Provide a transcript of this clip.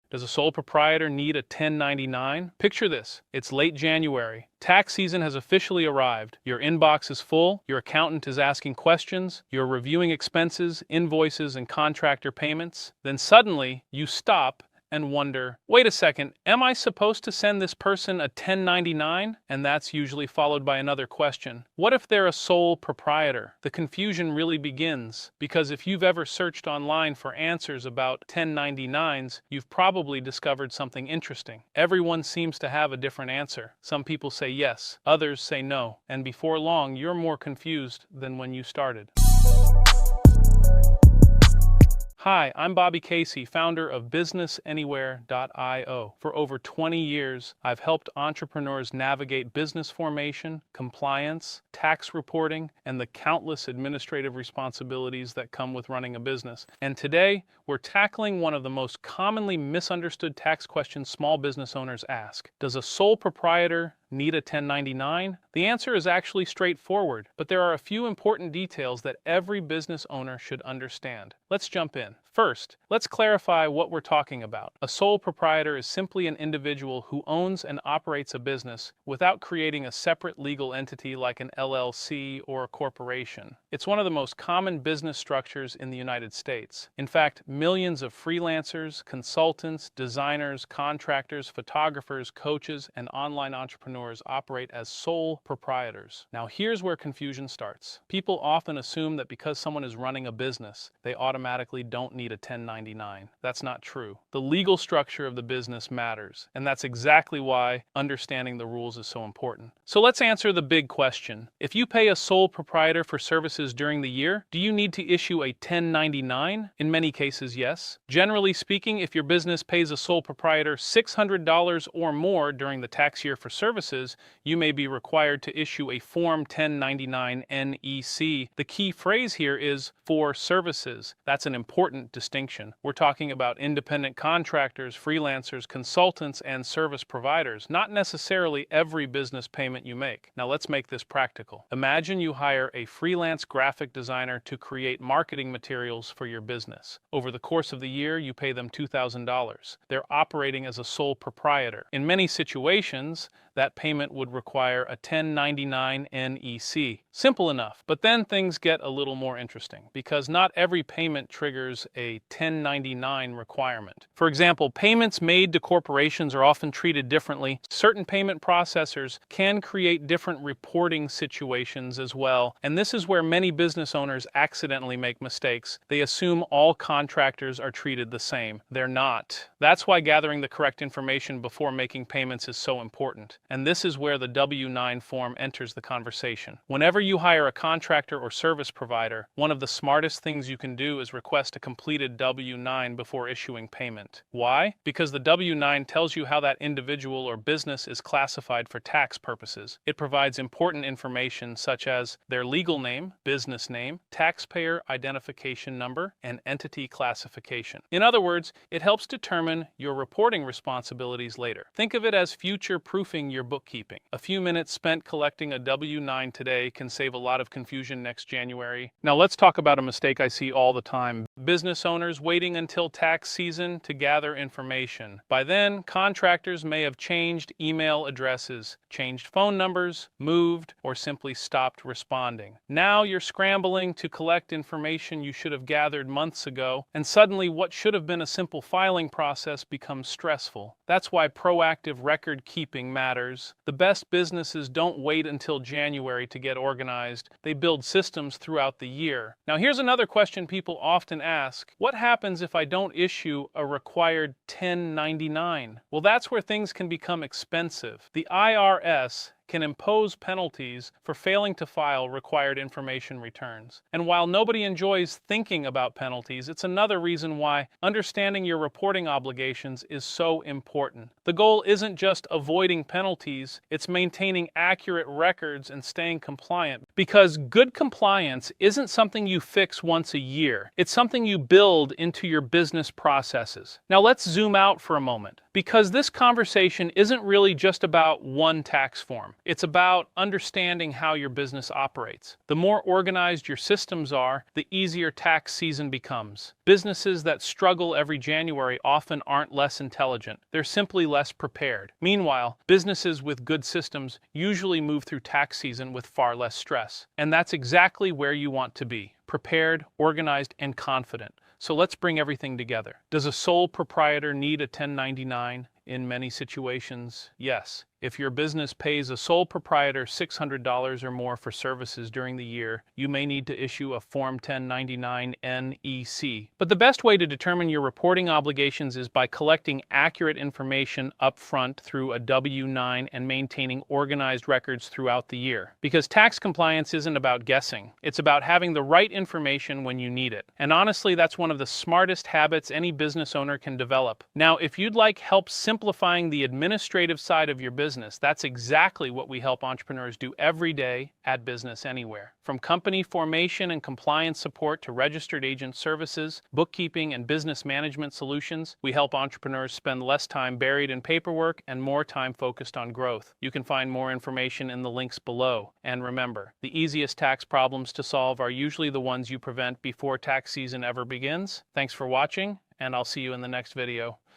Does a sole proprietor need a 1099? Picture this. It's late January. Tax season has officially arrived. Your inbox is full, your accountant is asking questions, you're reviewing expenses, invoices, and contractor payments. Then suddenly, you stop and wonder, wait a second, am I supposed to send this person a 1099? And that's usually followed by another question. What if they're a sole proprietor? The confusion really begins, because if you've ever searched online for answers about 1099s, you've probably discovered something interesting. Everyone seems to have a different answer. Some people say yes, others say no, and before long, you're more confused than when you started. Hi, I'm Bobby Casey, founder of BusinessAnywhere.io. For over 20 years, I've helped entrepreneurs navigate business formation, compliance, tax reporting, and the countless administrative responsibilities that come with running a business. And today, we're tackling one of the most commonly misunderstood tax questions small business owners ask. Does a sole proprietor need a 1099? The answer is actually straightforward, but there are a few important details that every business owner should understand. Let's jump in. First, let's clarify what we're talking about. A sole proprietor is simply an individual who owns and operates a business without creating a separate legal entity like an LLC or a corporation. It's one of the most common business structures in the United States. In fact, millions of freelancers, consultants, designers, contractors, photographers, coaches, and online entrepreneurs operate as sole proprietors. Now, here's where confusion starts. People often assume that because someone is running a business, they automatically don't need a 1099. That's not true. The legal structure of the business matters, and that's exactly why understanding the rules is so important. So let's answer the big question. If you pay a sole proprietor for services during the year, do you need to issue a 1099? In many cases, yes. Generally speaking, if your business pays a sole proprietor $600 or more during the tax year for services, you may be required to issue a Form 1099 NEC. The key phrase here is for services. That's an important distinction. We're talking about independent contractors, freelancers, consultants, and service providers, not necessarily every business payment you make. Now let's make this practical. Imagine you hire a freelance graphic designer to create marketing materials for your business. Over the course of the year, you pay them $2,000. They're operating as a sole proprietor. In many situations, that payment would require a 1099 NEC. Simple enough, but then things get a little more interesting because not every payment triggers a 1099 requirement. For example, payments made to corporations are often treated differently. Certain payment processors can create different reporting situations as well, and this is where many business owners accidentally make mistakes. They assume all contractors are treated the same. They're not. That's why gathering the correct information before making payments is so important. And this is where the W-9 form enters the conversation. Whenever you hire a contractor or service provider, one of the smartest things you can do is request a completed W-9 before issuing payment. Why? Because the W-9 tells you how that individual or business is classified for tax purposes. It provides important information such as their legal name, business name, taxpayer identification number, and entity classification. In other words, it helps determine your reporting responsibilities later. Think of it as future-proofing your bookkeeping. A few minutes spent collecting a W-9 today can save a lot of confusion next January. Now let's talk about a mistake I see all the time. Business owners waiting until tax season to gather information. By then, contractors may have changed email addresses, changed phone numbers, moved, or simply stopped responding. Now you're scrambling to collect information you should have gathered months ago, and suddenly what should have been a simple filing process becomes stressful. That's why proactive record keeping matters. The best businesses don't wait until January to get organized. They build systems throughout the year. Now here's another question people often ask. What happens if I don't issue a required 1099? Well, that's where things can become expensive. The IRS can impose penalties for failing to file required information returns. And while nobody enjoys thinking about penalties, it's another reason why understanding your reporting obligations is so important. The goal isn't just avoiding penalties, it's maintaining accurate records and staying compliant. Because good compliance isn't something you fix once a year. It's something you build into your business processes. Now let's zoom out for a moment. Because this conversation isn't really just about one tax form. It's about understanding how your business operates. The more organized your systems are, the easier tax season becomes. Businesses that struggle every January often aren't less intelligent. They're simply less prepared. Meanwhile, businesses with good systems usually move through tax season with far less stress. And that's exactly where you want to be: prepared, organized, and confident. So let's bring everything together. Does a sole proprietor need a 1099? In many situations, yes. If your business pays a sole proprietor $600 or more for services during the year, you may need to issue a Form 1099 NEC. But the best way to determine your reporting obligations is by collecting accurate information upfront through a W-9 and maintaining organized records throughout the year. Because tax compliance isn't about guessing, it's about having the right information when you need it. And honestly, that's one of the smartest habits any business owner can develop. Now, if you'd like help simplifying the administrative side of your business, that's exactly what we help entrepreneurs do every day at Business Anywhere. From company formation and compliance support to registered agent services, bookkeeping, and business management solutions, we help entrepreneurs spend less time buried in paperwork and more time focused on growth. You can find more information in the links below. And remember, the easiest tax problems to solve are usually the ones you prevent before tax season ever begins. Thanks for watching, and I'll see you in the next video.